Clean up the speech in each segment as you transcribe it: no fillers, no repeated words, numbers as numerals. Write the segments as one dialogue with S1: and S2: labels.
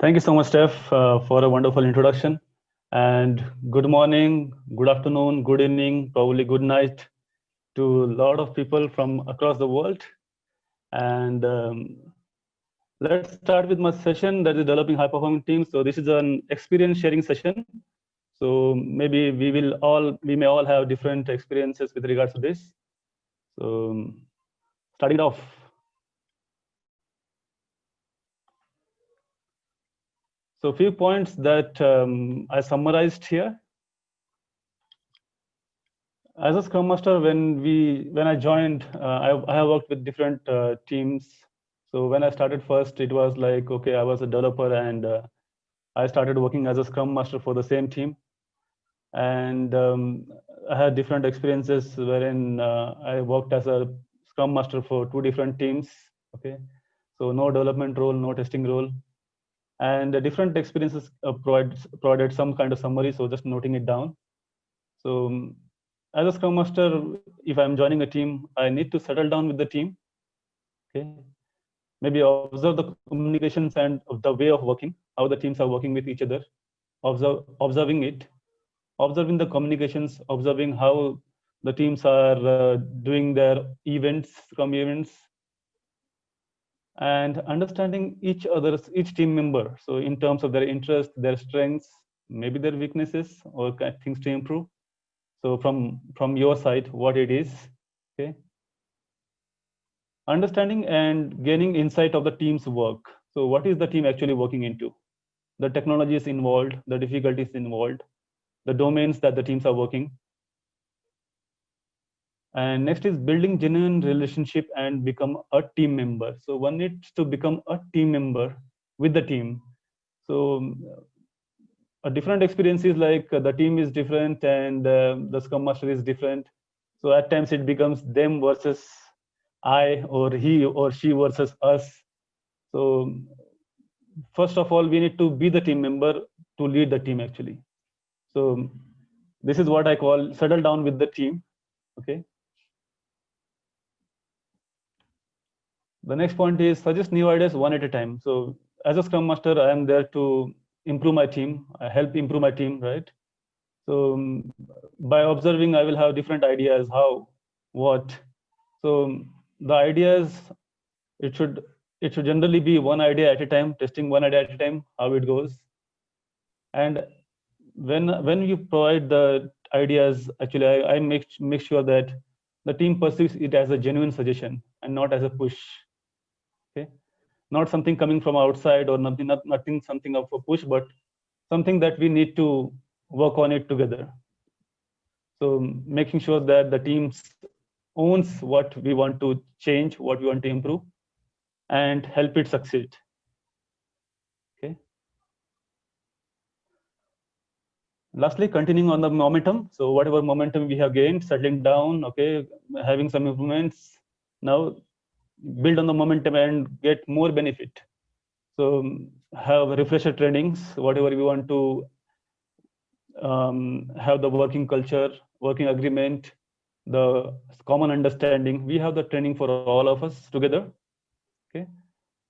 S1: Thank you so much, Steph, for a wonderful introduction. And good morning, good afternoon, good evening, probably good night to a lot of people from across the world. And let's start with my session that is developing high performing teams. So this is an experience sharing session. So maybe we may all have different experiences with regards to this. So starting it off. So a few points that I summarized here. As a Scrum Master, when I joined, I have worked with different teams. So when I started first, it was like, okay, I was a developer and I started working as a Scrum Master for the same team. And I had different experiences wherein I worked as a Scrum Master for two different teams. Okay, so no development role, no testing role, and the different experiences provided some kind of summary. So just noting it down. So as a Scrum Master, if I'm joining a team, I need to settle down with the team. Okay, maybe observe the communications and the way of working, how the teams are working with each other, observing it, observing the communications, observing how the teams are doing their events, Scrum events, and understanding each team member. So in terms of their interests, their strengths, maybe their weaknesses, or things to improve. So from your side, what it is, okay. Understanding and gaining insight of the team's work. So what is the team actually working into? The technologies involved, the difficulties involved, the domains that the teams are working. And next is building genuine relationship and become a team member. So one needs to become a team member with the team. So a different experience is like the team is different and the Scrum Master is different. So at times it becomes them versus I, or he or she versus us. So first of all, we need to be the team member to lead the team actually. So this is what I call settle down with the team. Okay. The next point is suggest new ideas one at a time. So as a Scrum Master, I am there to improve my team, help improve my team, right? So by observing, I will have different ideas, how, what. So the ideas, it should generally be one idea at a time, testing one idea at a time, how it goes. And when you provide the ideas, actually I make sure that the team perceives it as a genuine suggestion and not as a push. Okay, not something coming from outside or nothing something of a push, but something that we need to work on it together. So making sure that the team owns what we want to change, what we want to improve, and help it succeed. Okay. Lastly, continuing on the momentum. So whatever momentum we have gained, settling down, okay, having some improvements, now build on the momentum and get more benefit. So have refresher trainings, whatever we want to have the working culture, working agreement, the common understanding. We have the training for all of us together. Okay,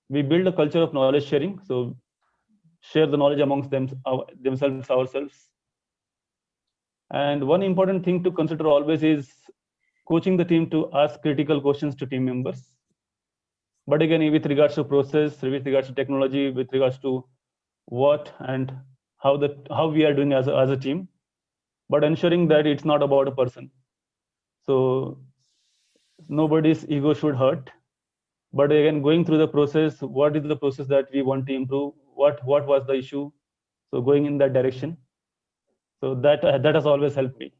S1: we build a culture of knowledge sharing. So share the knowledge amongst themselves, ourselves. And one important thing to consider always is coaching the team to ask critical questions to team members. But again, with regards to process, with regards to technology, with regards to what and how we are doing as a team, but ensuring that it's not about a person. So nobody's ego should hurt. But again, going through the process, what is the process that we want to improve? What was the issue? So going in that direction. So that has always helped me.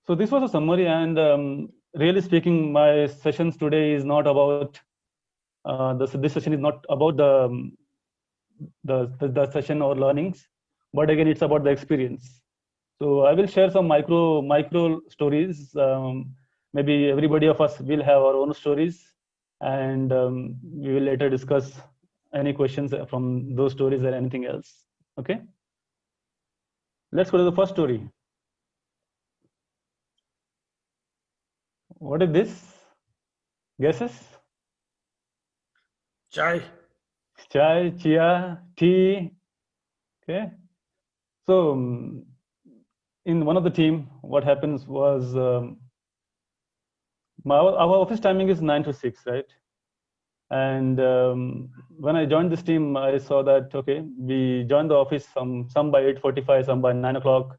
S1: So this was a summary, and really speaking, my sessions today is not about this session is not about the session or learnings, but again, it's about the experience. So I will share some micro stories. Maybe everybody of us will have our own stories, and we will later discuss any questions from those stories or anything else. Okay. Let's go to the first story. What is this? Guesses?
S2: Chai.
S1: chai, chia, tea. Okay. So in one of the team, what happens was our office timing is 9 to 6, right? And when I joined this team, I saw that okay, we joined the office some by 8:45, some by 9 o'clock,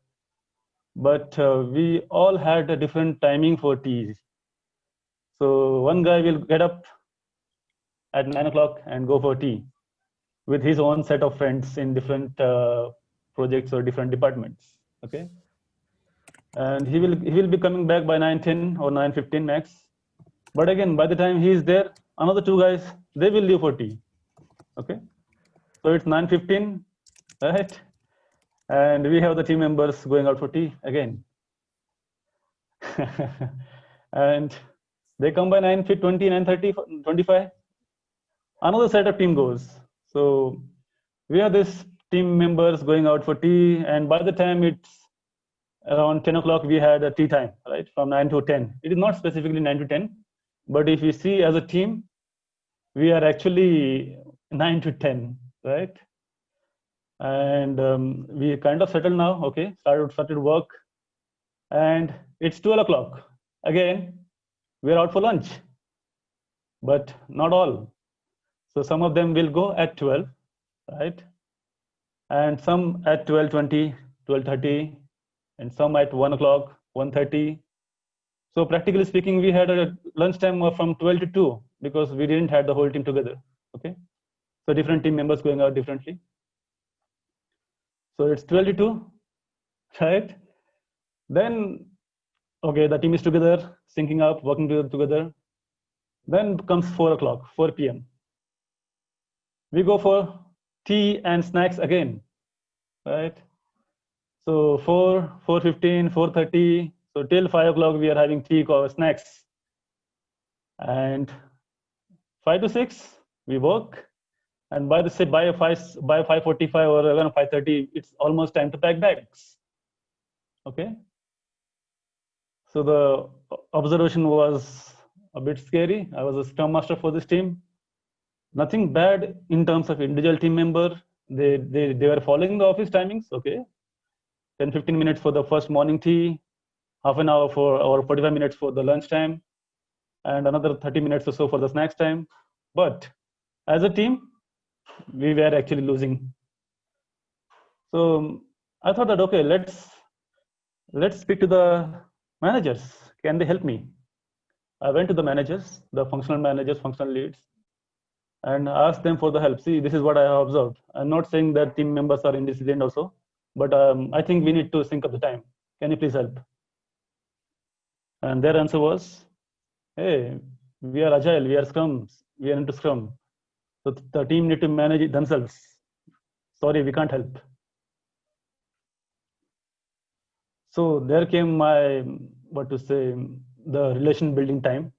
S1: but we all had a different timing for tea. So one guy will get up at 9 o'clock and go for tea with his own set of friends in different projects or different departments. Okay, and he will be coming back by 9:10 or 9:15 max. But again, by the time he is there, another two guys they will leave for tea. Okay, so it's 9:15, right? And we have the team members going out for tea again. And they come by 9:20, 9:30, 25. Another set of team goes. So we are this team members going out for tea, and by the time it's around 10 o'clock, we had a tea time, right? From 9 to 10. It is not specifically 9 to 10, but if you see as a team, we are actually 9 to 10, right? And we kind of settled now. Okay, started work, and it's 12 o'clock. Again, we're out for lunch, but not all. So some of them will go at 12, right? And some at 12:20, 12:30, and some at 1 o'clock, 1:30. So practically speaking, we had a lunchtime from 12 to 2 because we didn't have the whole team together. Okay, so different team members going out differently. So it's 12 to 2, right? Then, okay, the team is together, syncing up, working together. Then comes 4 o'clock, 4 p.m. We go for tea and snacks again, right? So 4, 4:15, 4:30. So till 5 o'clock, we are having tea or snacks. And 5 to 6, we work. And by 5:45 or around 5:30, it's almost time to pack bags. Okay. So the observation was a bit scary. I was a scrum master for this team. Nothing bad in terms of individual team member. They were following the office timings. Okay. 10-15 minutes for the first morning tea, half an hour for or 45 minutes for the lunch time, and another 30 minutes or so for the snacks time. But as a team, we were actually losing. So I thought that okay, let's speak to the managers. Can they help me? I went to the managers, the functional managers, functional leads, and asked them for the help. See, this is what I have observed. I'm not saying that team members are indisciplined also, but I think we need to sync up the time. Can you please help? And their answer was, hey, we are Agile, we are Scrum, we are into Scrum. So the team need to manage it themselves. Sorry, we can't help. So there came my, the relation building time.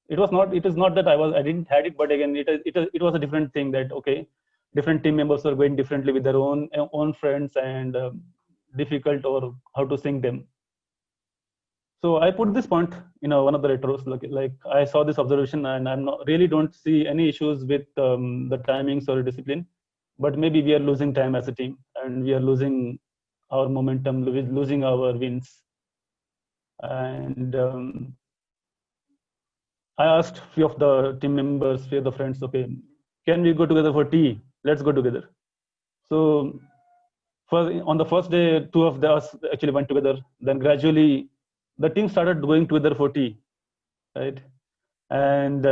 S1: It is not that I didn't had it, but again, it was a different thing that, okay, different team members are going differently with their own friends and difficult or how to sync them. So I put this point in one of the retros, like I saw this observation and really don't see any issues with the timings or discipline, but maybe we are losing time as a team and we are losing our momentum, losing our wins. And I asked few of the team members, few of the friends, okay, can we go together for tea? Let's go together. So on the first day, two of us actually went together. Then gradually, the team started going together for tea, right? And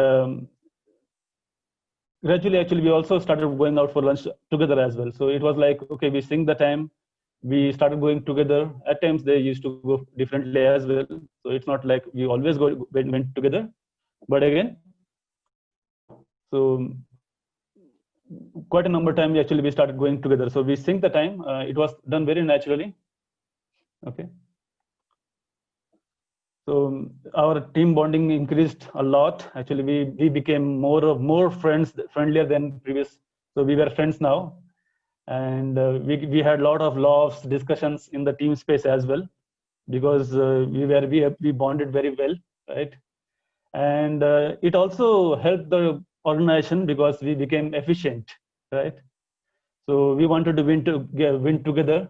S1: gradually, actually, we also started going out for lunch together as well. So it was like, okay, we sync the time. We started going together. At times, they used to go differently as well. So it's not like we always went together. But again, so quite a number of time we started going together. So we sync the time. It was done very naturally. Okay. So our team bonding increased a lot. Actually, we became more friendlier than previous. So we were friends now, and we had a lot of laughs, discussions in the team space as well, because we bonded very well, right? And it also helped the organization because we became efficient, right? So we wanted to win together.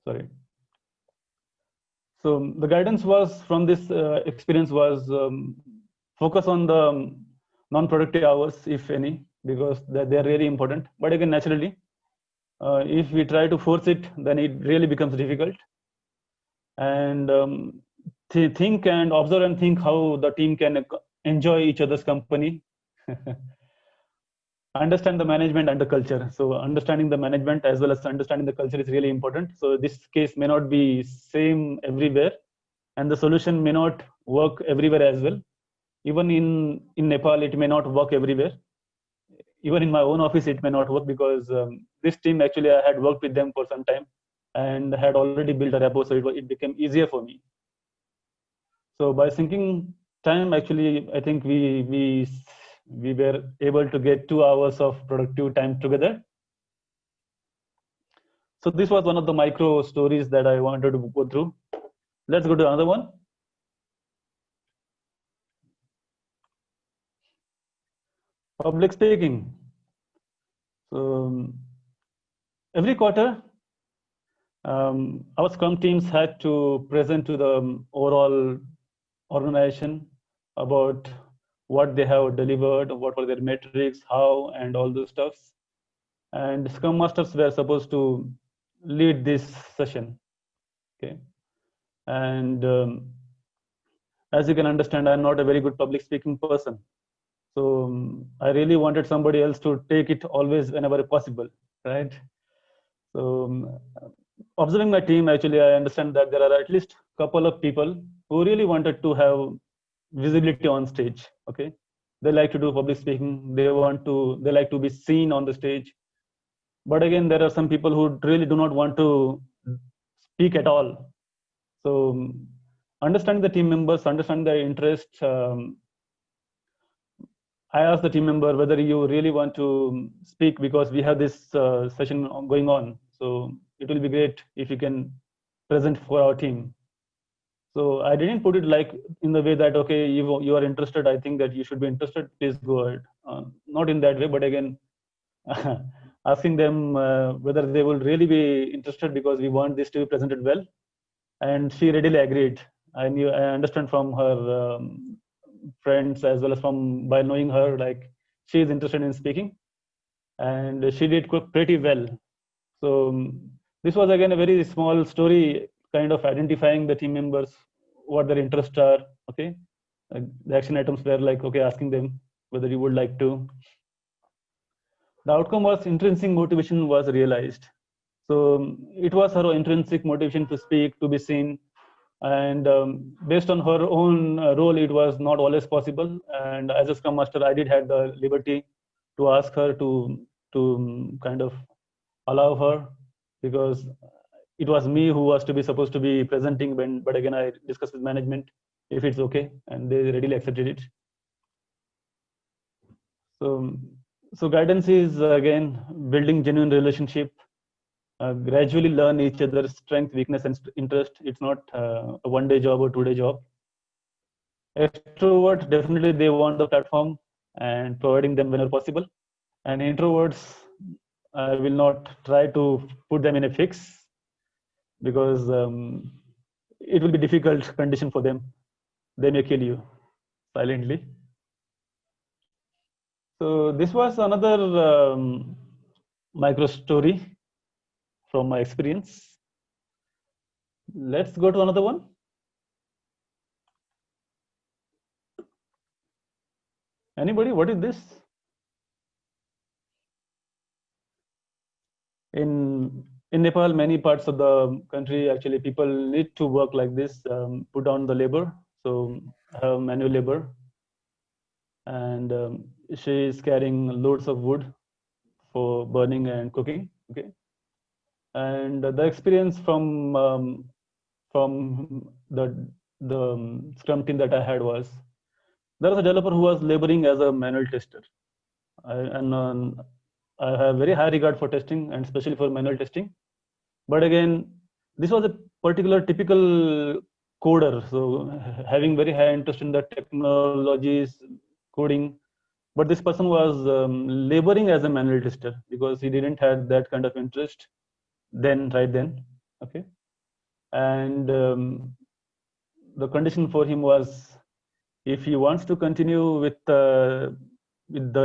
S1: Sorry. So the guidance was from this experience was focus on the non-productive hours, if any, because they're really important. But again, naturally, if we try to force it, then it really becomes difficult. And think and observe and think how the team can enjoy each other's company. Understand the management and the culture. So understanding the management as well as understanding the culture is really important. So this case may not be same everywhere, and the solution may not work everywhere as well. Even in Nepal, it may not work everywhere. Even in my own office, it may not work because this team, actually, I had worked with them for some time and had already built a rapport, so it became easier for me. So by sinking time, actually, I think we were able to get 2 hours of productive time together. So this was one of the micro stories that I wanted to go through. Let's go to another one. Public speaking. So every quarter, our Scrum teams had to present to the overall organization about what they have delivered, what were their metrics, how, and all those stuffs. And Scrum Masters were supposed to lead this session. Okay. And as you can understand, I'm not a very good public speaking person. So I really wanted somebody else to take it always whenever possible, right? So observing my team, actually, I understand that there are at least a couple of people who really wanted to have visibility on stage. Okay, they like to do public speaking. They like to be seen on the stage. But again, there are some people who really do not want to speak at all. So understanding the team members, understanding their interests. I asked the team member whether you really want to speak because we have this session going on. So it will be great if you can present for our team. So I didn't put it like in the way that, okay, you are interested, I think that you should be interested, please go ahead. Not in that way, but again, asking them whether they will really be interested because we want this to be presented well. And she readily agreed. I understand from her friends as well as from by knowing her, like she is interested in speaking, and she did pretty well. So this was again a very small story, kind of identifying the team members, what their interests are. Okay, the action items were like, okay, asking them whether you would like to. The outcome was intrinsic motivation was realized. So it was her intrinsic motivation to speak, to be seen, and based on her own role, it was not always possible. And as a Scrum Master, I did have the liberty to ask her to kind of allow her, because it was me who was to be supposed to be presenting. But again, I discussed with management if it's okay, and they readily accepted it. So guidance is again building genuine relationship. Gradually learn each other's strength, weakness, and interest. It's not a one-day job or two-day job. Extrovert, definitely they want the platform and providing them whenever possible. And introverts, I will not try to put them in a fix, because it will be difficult condition for them. They may kill you silently. So this was another micro story from my experience. Let's go to another one. Anybody, what is this? In Nepal, many parts of the country, actually, people need to work like this, put down the labor, so have manual labor. And she is carrying loads of wood for burning and cooking. Okay, and the experience from the Scrum team that I had was, there was a developer who was laboring as a manual tester. I have very high regard for testing, and especially for manual testing. But again, this was a particular typical coder, so having very high interest in the technologies, coding. But this person was laboring as a manual tester because he didn't have that kind of interest right then. Okay. And the condition for him was, if he wants to continue with the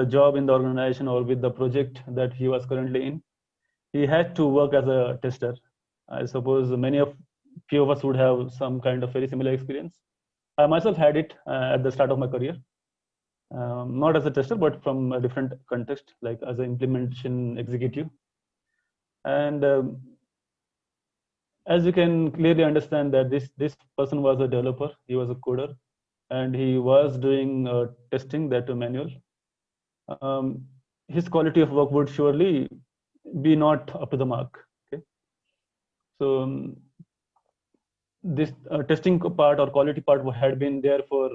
S1: job in the organization or with the project that he was currently in, he had to work as a tester. I suppose few of us would have some kind of very similar experience. I myself had it at the start of my career, not as a tester, but from a different context, like as an implementation executive. And as you can clearly understand that this person was a developer, he was a coder, and he was doing testing, that to manual. His quality of work would surely be not up to the mark. Okay, so this testing part or quality part had been there for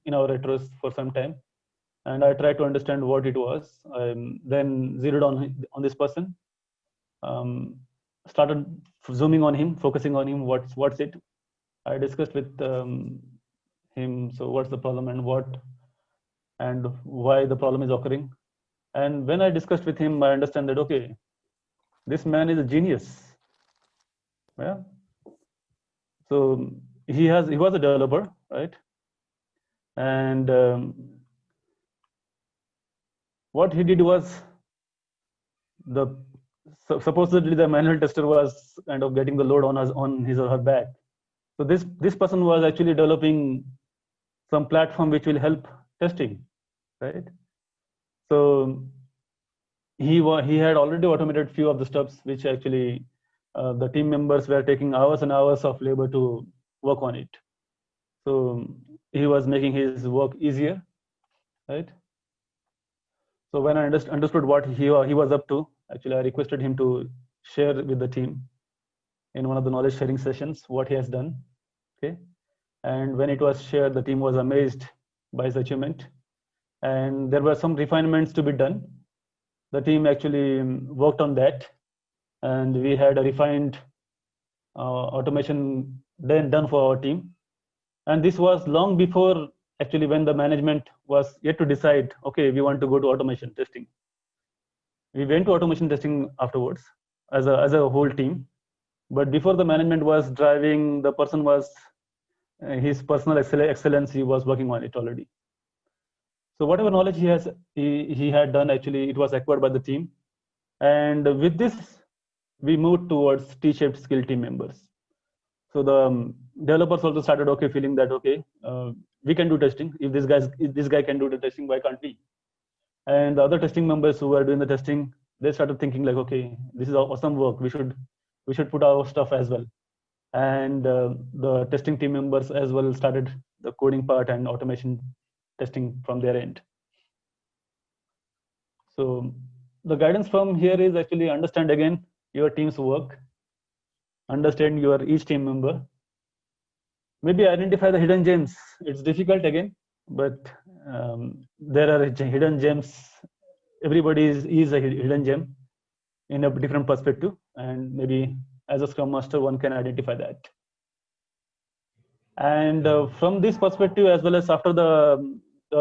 S1: in our retros for some time, and I tried to understand what it was. Then zeroed on this person, started zooming on him, focusing on him. What's it? I discussed with him. So what's the problem and why the problem is occurring? And when I discussed with him, I understand that okay, this man is a genius. Yeah. So he was a developer, right? And what he did was, supposedly the manual tester was kind of getting the load on his or her back. So this person was actually developing some platform which will help testing, right? So he had already automated few of the steps which actually the team members were taking hours and hours of labor to work on it. So he was making his work easier, right? So when I understood what he was up to, actually I requested him to share with the team in one of the knowledge sharing sessions what he has done. Okay, and when it was shared, the team was amazed by his achievement, and there were some refinements to be done. The team actually worked on that, and we had a refined automation done for our team. And this was long before actually when the management was yet to decide, okay, we want to go to automation testing. We went to automation testing afterwards as a whole team. But before the management was driving, the person was his personal excellence, he was working on it already. So whatever knowledge he had done, actually it was acquired by the team. And with this, we moved towards T-shaped skill team members. So the developers also started feeling that okay, we can do testing. If this guy can do the testing, why can't we? And the other testing members who were doing the testing, they started thinking like, okay, this is awesome work. We should put our stuff as well. And the testing team members as well started the coding part and automation testing from their end. So the guidance from here is actually understand again your team's work, understand your each team member, maybe identify the hidden gems. It's difficult again, but there are hidden gems. Everybody is a hidden gem in a different perspective, and maybe as a Scrum Master, one can identify that. And from this perspective, as well as after the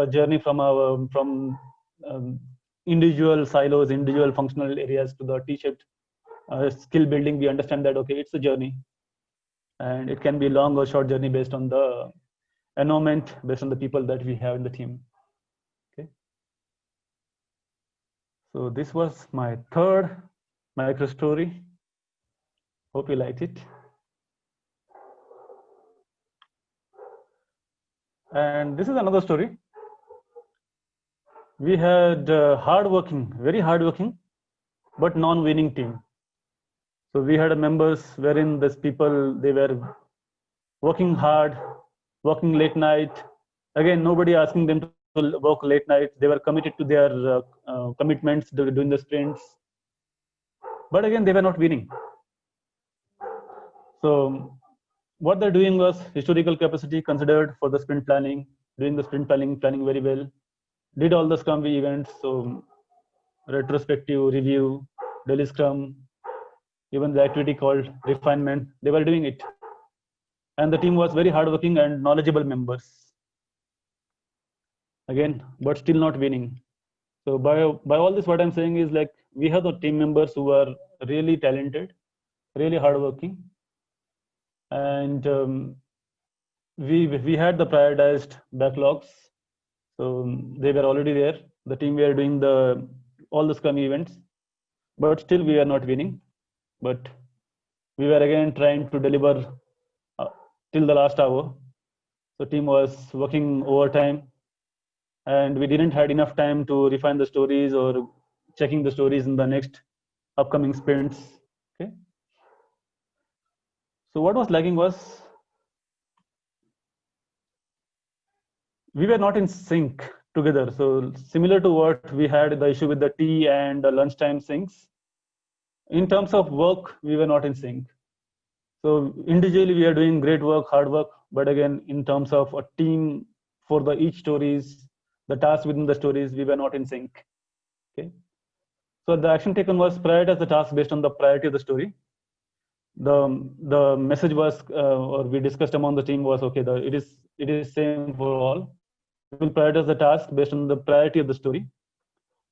S1: journey from individual silos, individual functional areas to the T-shaped skill building, we understand that okay, it's a journey, and it can be long or short journey based on the environment, based on the people that we have in the team. Okay. So this was my third micro story. Hope you liked it. And this is another story. We had very hardworking, but non-winning team. So we had members wherein these people, they were working hard, working late night. Again, nobody asking them to work late night. They were committed to their commitments doing the sprints. But again, they were not winning. So what they're doing was historical capacity considered for the sprint planning, doing the sprint planning very well, did all the Scrum events, so retrospective, review, daily Scrum, even the activity called refinement, they were doing it. And the team was very hardworking and knowledgeable members. again, but still not winning. So by all this, what I'm saying is like we have the team members who are really talented, really hardworking, and we had the prioritized backlogs. So they were already there. The team were doing the all the Scrum events, but still we are not winning. But we were again trying to deliver uh, till the last hour. So team was working overtime, and we didn't had enough time to refine the stories or checking the stories in the next upcoming sprints. Okay. So what was lacking was we were not in sync together. So similar to what we had the issue with the tea and the lunchtime syncs, in terms of work, we were not in sync. So individually, we are doing great work, hard work, but again, in terms of a team for the each stories, the tasks within the stories, we were not in sync. Okay. So the action taken was prioritize the task based on the priority of the story. The message was, or we discussed among the team was, okay, it is same for all. We will prioritize the task based on the priority of the story.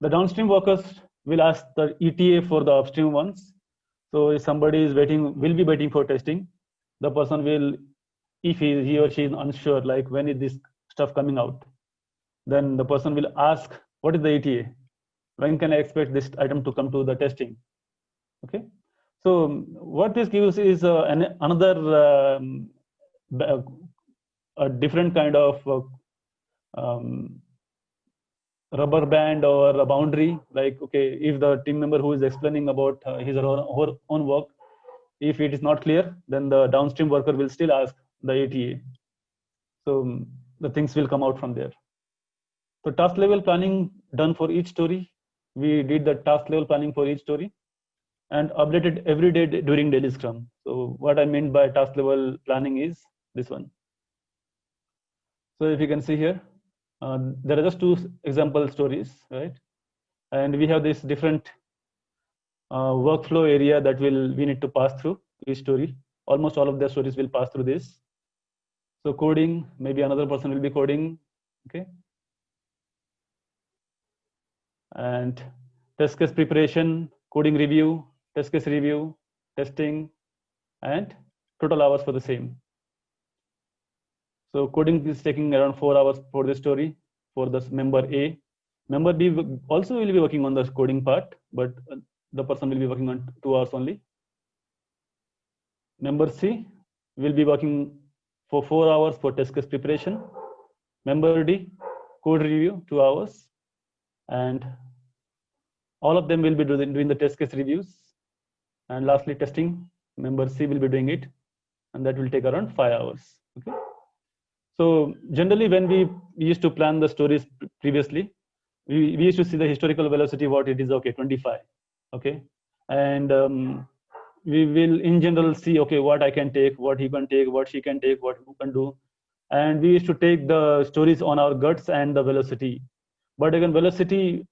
S1: The downstream workers will ask the ETA for the upstream ones. So if somebody is waiting, will be waiting for testing, the person will, if he or she is unsure, like when is this stuff coming out, then the person will ask, what is the ETA? When can I expect this item to come to the testing? Okay. So what this gives is another a different kind of um, rubber band or a boundary. Like, okay, if the team member who is explaining about his or her own work, if it is not clear, then the downstream worker will still ask the ATA. So the things will come out from there. So task level planning done for each story. We did the task level planning for each story and updated every day during daily scrum. So what I meant by task level planning is this one. So if you can see here, there are just two example stories, right? And we have this different workflow area that we need to pass through each story. Almost all of the stories will pass through this. So coding, maybe another person will be coding, okay? And test case preparation, coding review, test case review, testing, and total hours for the same. So coding is taking around 4 hours for the story for the member A. Member B also will be working on the coding part, but the person will be working on 2 hours only. Member C will be working for 4 hours for test case preparation. Member D, code review, 2 hours. And all of them will be doing the test case reviews. And lastly, testing. Member C will be doing it. And that will take around 5 hours. Okay. So generally, when we used to plan the stories previously, we used to see the historical velocity, what it is, okay, 25. Okay. And we will in general see, okay, what I can take, what he can take, what she can take, what who can do. And we used to take the stories on our guts and the velocity. But again, velocity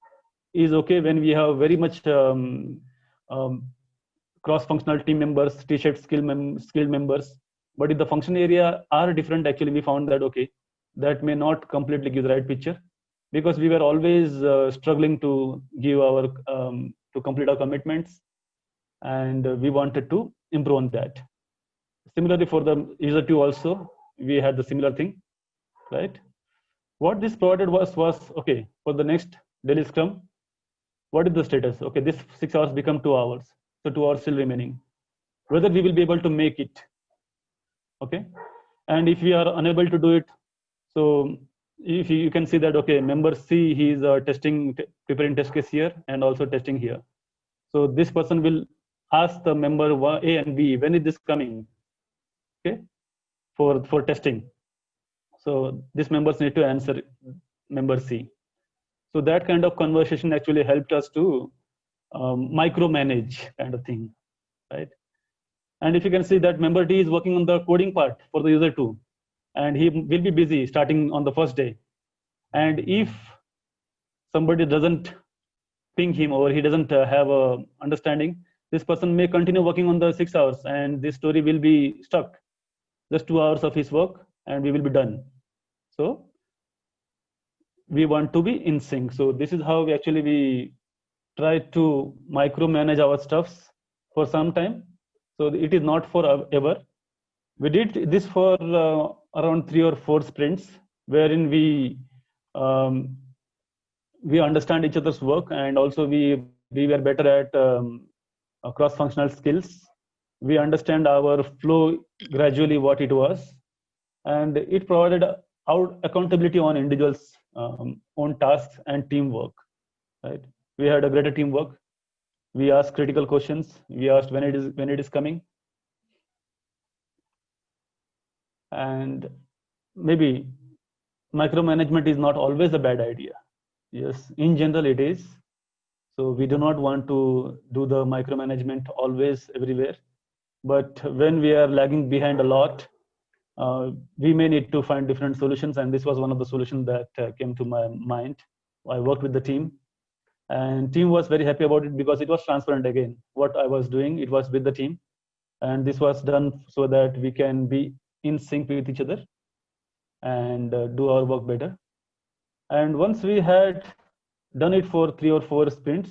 S1: is okay when we have very much cross-functional team members, T-shaped skilled members. But if the function area are different, actually we found that, okay, that may not completely give the right picture, because we were always struggling to give our, to complete our commitments, and we wanted to improve on that. Similarly, for the user 2 also, we had the similar thing, right? What this provided was okay, for the next daily scrum, what is the status? Okay, this 6 hours become 2 hours. So 2 hours still remaining. Whether we will be able to make it. Okay. And if we are unable to do it, so if you can see that, okay, member C, he is preparing test case here and also testing here. So this person will ask the member A and B, when is this coming? Okay, for testing. So this members need to answer member C. So that kind of conversation actually helped us to micromanage kind of thing, right? And if you can see that member D is working on the coding part for the user 2, and he will be busy starting on the first day. And if somebody doesn't ping him or he doesn't have a understanding, this person may continue working on the 6 hours, and this story will be stuck. Just 2 hours of his work, and we will be done. So we want to be in sync. So this is how we try to micromanage our stuffs for some time. So it is not for ever. We did this for around 3 or 4 sprints, wherein um, we understand each other's work, and also we were better at cross-functional skills. We understand our flow gradually what it was, and it provided our accountability on individuals' own tasks and teamwork. Right? We had a greater teamwork. We asked critical questions. We asked when it is coming, and maybe micromanagement is not always a bad idea. Yes, in general it is. So we do not want to do the micromanagement always everywhere. But when we are lagging behind a lot, we may need to find different solutions. And this was one of the solutions that came to my mind. I worked with the team, and team was very happy about it because it was transparent again. What I was doing, it was with the team. And this was done so that we can be in sync with each other and do our work better. And once we had done it for 3 or 4 sprints,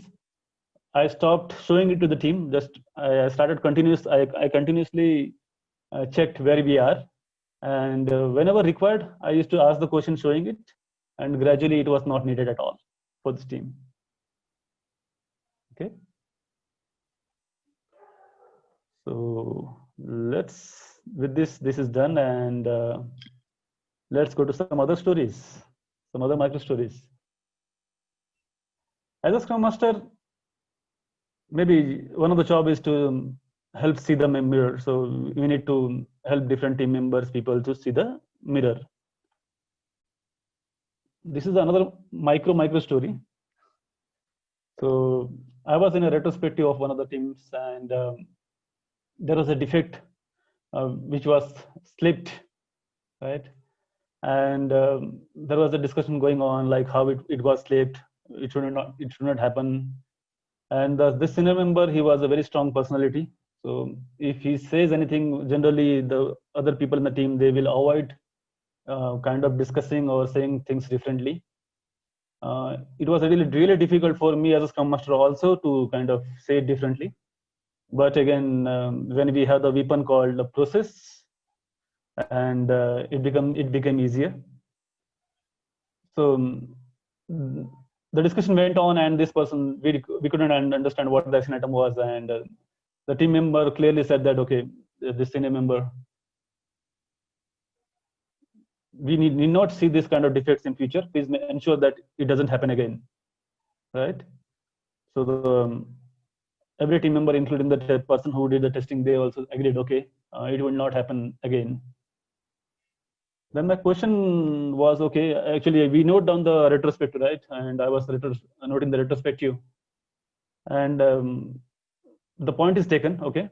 S1: I stopped showing it to the team. Just I started I continuously checked where we are, and whenever required, I used to ask the question showing it, and gradually it was not needed at all for this team. Okay. So with this is done, and let's go to some other stories, some other micro stories. As a Scrum Master, maybe one of the job is to help see the mirror. So we need to help different team members, people to see the mirror. This is another micro story. So I was in a retrospective of one of the teams, and there was a defect which was slipped, right? And there was a discussion going on, like how it was slipped. It should not happen. And this senior member, he was a very strong personality. So if he says anything, generally the other people in the team, they will avoid kind of discussing or saying things differently. It was really difficult for me as a Scrum Master also to kind of say it differently. But again, when we have the weapon called the process, and it became easier. So the discussion went on, and this person, we couldn't understand what the action item was, and the team member clearly said that, okay, this senior member, we need not see this kind of defects in future. Please ensure that it doesn't happen again, right? So every team member, including the person who did the testing, they also agreed, okay, it will not happen again. Then my question was, okay, actually we note down the retrospective, right? And I was noting the retrospective, and the point is taken, okay.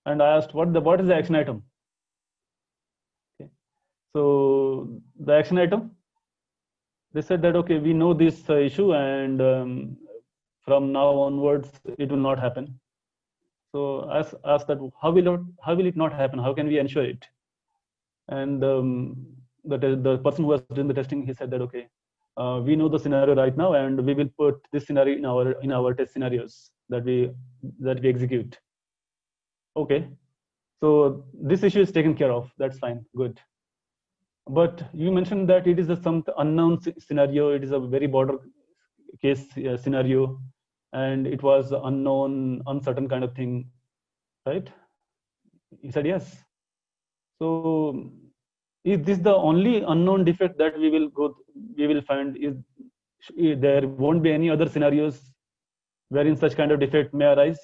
S1: And I asked, what is the action item? Okay. So the action item, they said that, okay, we know this issue, and from now onwards it will not happen. So I asked that, how will it not happen? How can we ensure it? And the person who was doing the testing, he said that, okay, we know the scenario right now, and we will put this scenario in our test scenarios that we execute. Okay, so this issue is taken care of. That's fine, good. But you mentioned that it is some unknown scenario. It is a very border case scenario, and it was unknown, uncertain kind of thing, right? He said yes. So is this the only unknown defect that we will find? There won't be any other scenarios wherein such kind of defect may arise?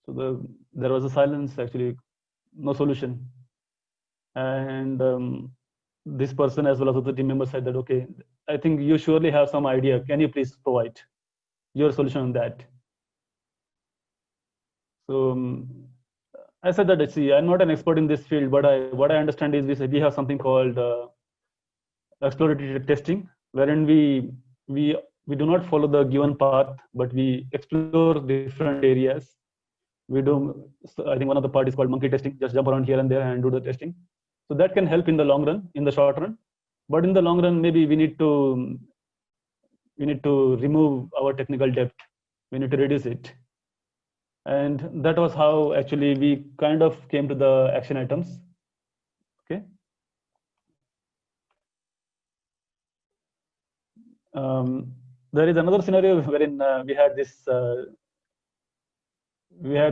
S1: So there was a silence, actually, no solution. And this person as well as other team members said that, okay, I think you surely have some idea. Can you please provide your solution on that? So I said that, see, I'm not an expert in this field, but what I understand is we have something called exploratory testing, wherein we do not follow the given path, but we explore different areas. We do, so I think one of the part is called monkey testing, just jump around here and there and do the testing. So that can help in the long run, in the short run. But in the long run, maybe we need to remove our technical debt. We need to reduce it. And that was how actually we kind of came to the action items. Okay. There is another scenario wherein we had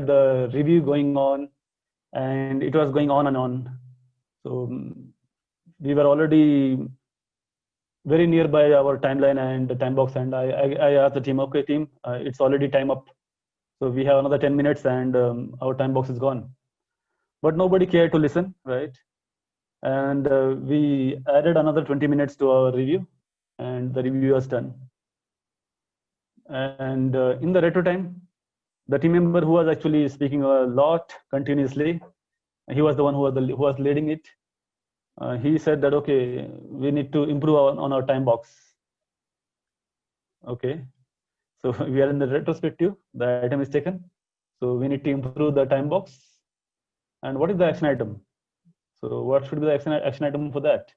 S1: the review going on, and it was going on and on. So we were already very nearby our timeline and the time box, and I asked the team, okay, team, it's already time up. So we have another 10 minutes and our time box is gone. But nobody cared to listen, right? And we added another 20 minutes to our review, and the review was done. And in the retro time, the team member who was actually speaking a lot continuously, he was the one who was leading it. He said that, okay, we need to improve on our time box. Okay, so we are in the retrospective, the item is taken. So we need to improve the time box. And what is the action item? So what should be the action item for that?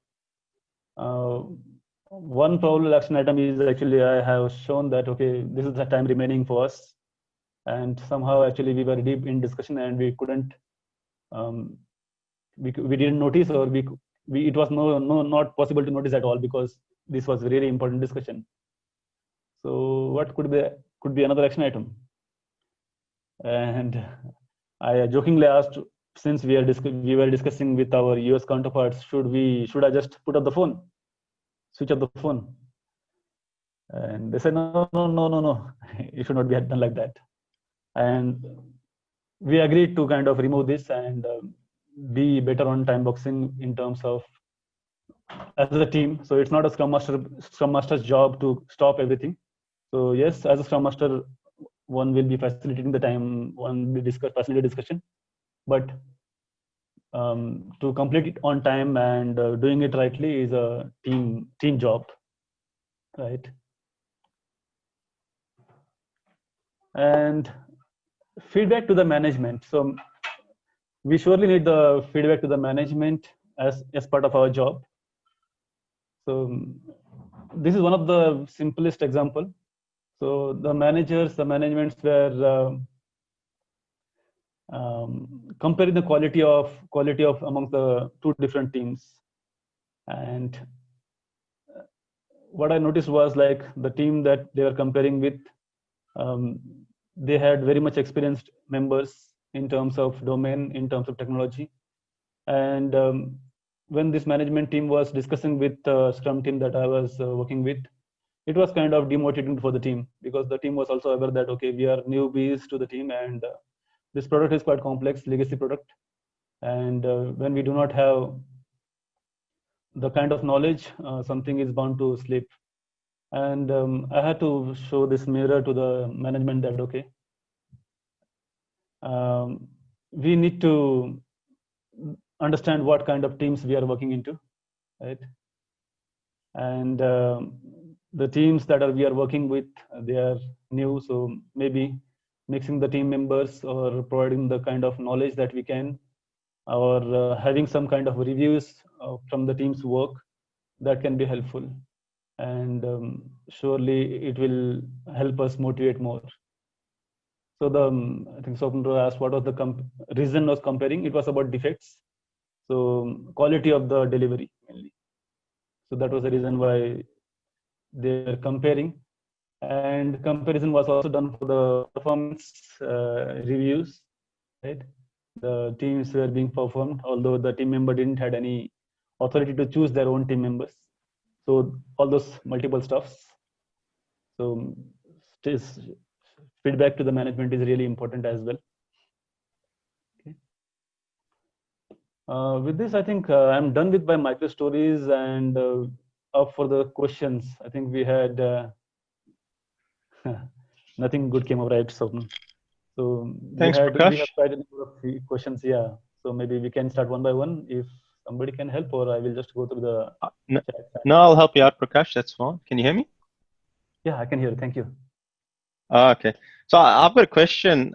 S1: One probable action item is actually, I have shown that, okay, this is the time remaining for us. And somehow actually we were deep in discussion and we couldn't, we didn't notice, or it was not possible to notice at all, because this was a really important discussion. So what could be another action item? And I jokingly asked, since we were discussing with our US counterparts, should I just put up the phone, switch off the phone? And they said, no, it should not be done like that. And we agreed to kind of remove this and be better on time boxing in terms of as a team. So it's not a scrum master's job to stop everything. So yes, as a scrum master, one will be facilitating the time, one will facilitate discussion, but to complete it on time and doing it rightly is a team job, right? And feedback to the management. So we surely need the feedback to the management as part of our job. So this is one of the simplest example. So the managements were comparing the quality of among the two different teams. And what I noticed was, like, the team that they were comparing with, they had very much experienced members in terms of domain, in terms of technology. And when this management team was discussing with the Scrum team that I was working with, it was kind of demotivating for the team, because the team was also aware that, okay, we are newbies to the team, and this product is quite complex, legacy product. And when we do not have the kind of knowledge, something is bound to slip. And I had to show this mirror to the management that, okay, we need to understand what kind of teams we are working into, right? And the teams that we are working with, they are new, so maybe mixing the team members or providing the kind of knowledge that we can, or having some kind of reviews from the team's work, that can be helpful. And surely it will help us motivate more. So I think Swapnendra asked what was the reason of comparing. It was about defects. So quality of the delivery mainly. So that was the reason why they're comparing. And comparison was also done for the performance reviews, right? The teams were being performed, although the team member didn't had any authority to choose their own team members. So all those multiple stuffs. So feedback to the management is really important as well. Okay. With this, I think I'm done with my micro stories and up for the questions. I think we had nothing good came out, right? So
S2: Thanks,
S1: we
S2: Prakash.
S1: have quite a number of questions. Yeah. So maybe we can start one by one if somebody can help, or I will just go through the chat.
S2: No, I'll help you out, Prakash. That's fine. Can you hear me?
S1: Yeah, I can hear. Thank you.
S2: Okay. So I've got a question,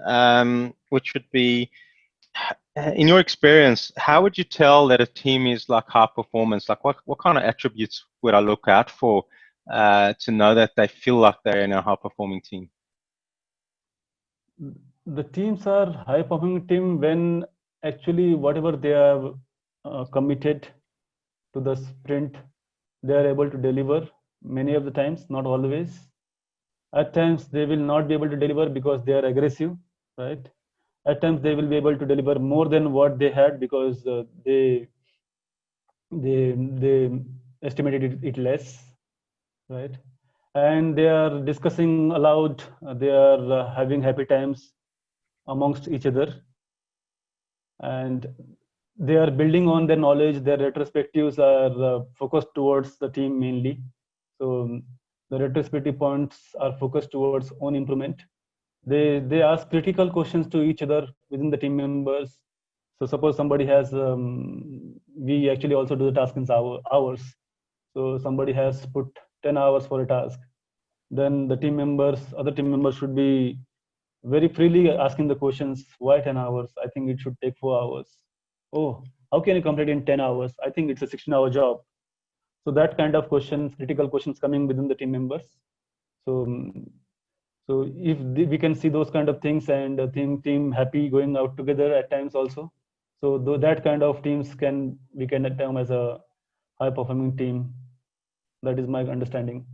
S2: which would be, In your experience, how would you tell that a team is like high performance? Like what kind of attributes would I look out for to know that they feel like they're in a high performing team?
S1: The teams are high performing team when actually whatever they have committed to the sprint, they are able to deliver many of the times, not always. At times they will not be able to deliver because they are aggressive, right? At times they will be able to deliver more than what they had because they estimated it less, right? And they are discussing aloud, they are having happy times amongst each other, and they are building on their knowledge. Their retrospectives are focused towards the team mainly. So the retrospective points are focused towards own improvement. They ask critical questions to each other within the team members. So suppose somebody has we actually also do the task in hours. So somebody has put 10 hours for a task, then the other team members should be very freely asking the questions. Why 10 hours? I think it should take 4 hours. Oh, how can you complete in 10 hours? I think it's a 16-hour job. So that kind of questions, critical questions coming within the team members. So so if we can see those kind of things, and team happy going out together at times also. So that kind of teams we can term as a high performing team. That is my understanding.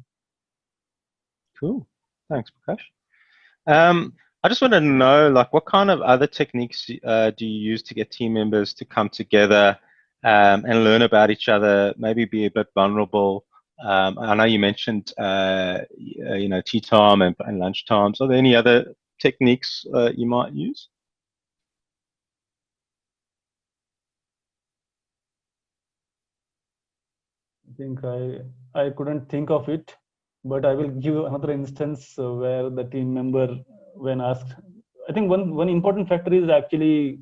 S2: Cool. Thanks, Prakash. I just want to know, like, what kind of other techniques do you use to get team members to come together and learn about each other, maybe be a bit vulnerable? I know you mentioned, tea time and lunch times. Are there any other techniques you might use?
S1: I think I couldn't think of it, but I will give another instance where the team member, when asked, I think one important factor is actually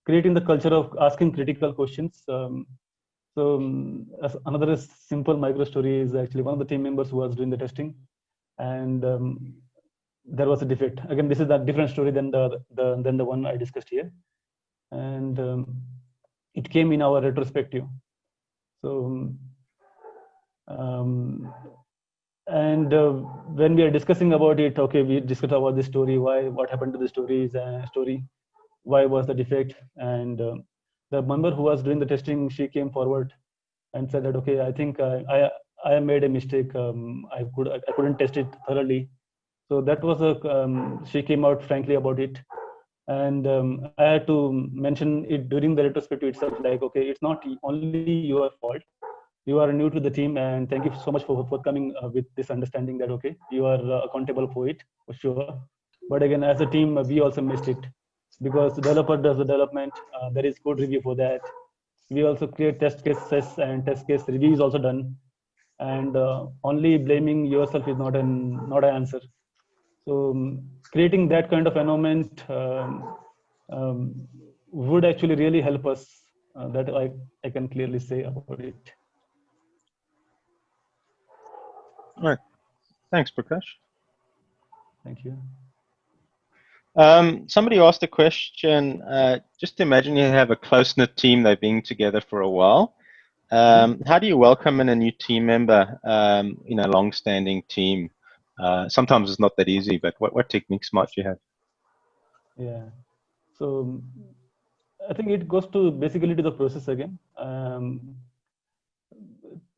S1: creating the culture of asking critical questions. As another simple micro story is actually one of the team members who was doing the testing, and there was a defect. Again, this is a different story than the one I discussed here, and it came in our retrospective. So um, and when we are discussing about it, okay, we discussed about the story, what happened to the story, why was the defect, and the member who was doing the testing, she came forward and said that, okay, I think I made a mistake. I couldn't test it thoroughly. So that was she came out frankly about it, and I had to mention it during the retrospective itself, like, okay, it's not only your fault. You are new to the team, and thank you so much for coming with this understanding that, okay, you are accountable for it, for sure. But again, as a team, we also missed it, because the developer does the development. There is code review for that. We also create test cases, and test case review is also done. And only blaming yourself is not an answer. So creating that kind of environment um, would actually really help us. That I can clearly say about it.
S2: All right. Thanks, Prakash.
S1: Thank you.
S2: Somebody asked a question. Just imagine you have a close-knit team, they've been together for a while. How do you welcome in a new team member in a long-standing team? Sometimes it's not that easy, but what techniques might you have?
S1: Yeah. So I think it goes to basically to the process again.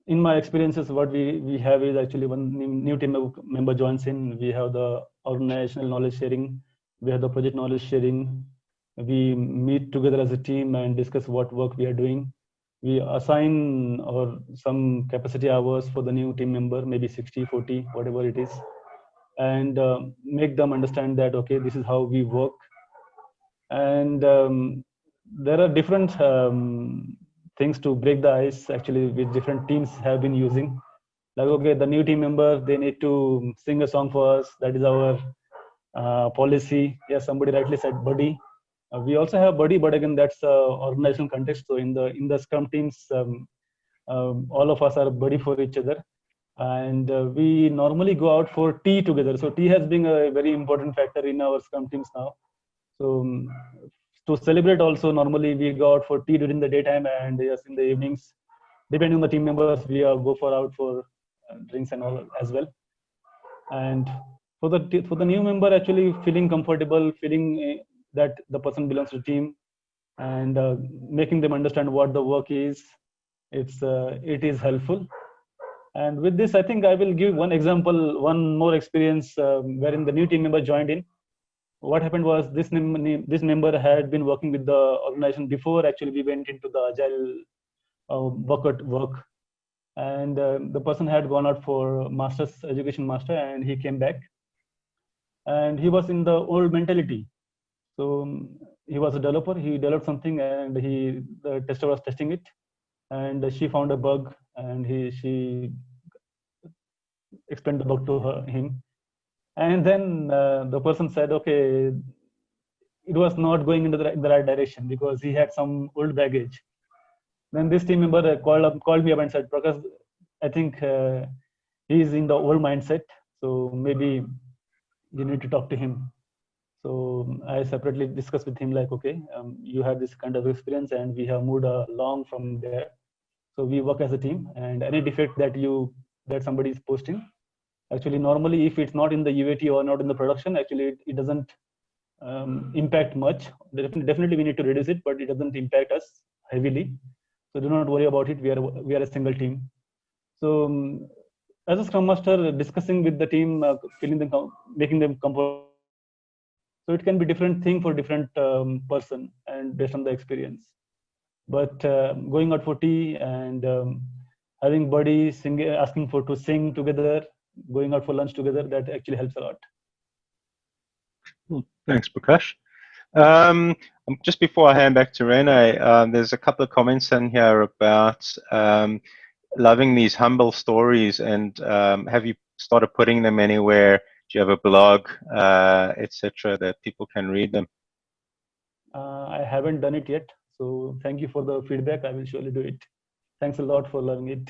S1: In my experiences, what we have is actually when new team member joins in, we have the organizational knowledge sharing, we have the project knowledge sharing. We meet together as a team and discuss what work we are doing. We assign or some capacity hours for the new team member, maybe 60, 40, whatever it is, and make them understand that, okay, this is how we work. And there are different things to break the ice actually, with different teams have been using, like, okay, the new team member, they need to sing a song for us. That is our policy. Yes, somebody rightly said buddy. We also have buddy, but again, that's organizational context. So in the scrum teams, all of us are buddy for each other, and we normally go out for tea together. So tea has been a very important factor in our scrum teams now. So to celebrate also, normally we go out for tea during the daytime, and yes, in the evenings, depending on the team members, we go for out for drinks and all as well. And for the new member, actually feeling comfortable, feeling that the person belongs to the team, and making them understand what the work is, it is helpful. And with this, I think I will give one example, one more experience wherein the new team member joined in. What happened was this member had been working with the organization before actually we went into the agile work, and the person had gone out for master's education master, and he came back, and he was in the old mentality. So he was a developer, he developed something, and the tester was testing it, and she found a bug, and she explained the bug to him, and then the person said, okay, it was not going into in the right direction because he had some old baggage. Then this team member called me up and said, Prakash, I think he is in the old mindset, so maybe you need to talk to him. So I separately discussed with him, like, okay, you have this kind of experience, and we have moved along from there. So we work as a team, and any defect that somebody is posting, actually normally if it's not in the UAT or not in the production, actually it doesn't impact much. Definitely we need to reduce it, but it doesn't impact us heavily. So do not worry about it. We are a single team. So as a Scrum Master, discussing with the team, making them comfortable. So it can be different thing for different person and based on the experience. But going out for tea and having buddies asking to sing together, going out for lunch together, that actually helps a lot.
S2: Thanks, Prakash. Just before I hand back to Rene, there's a couple of comments in here about loving these humble stories, and have you started putting them anywhere? Do you have a blog, etc., that people can read them?
S1: I haven't done it yet, so thank you for the feedback. I will surely do it. Thanks a lot for loving it.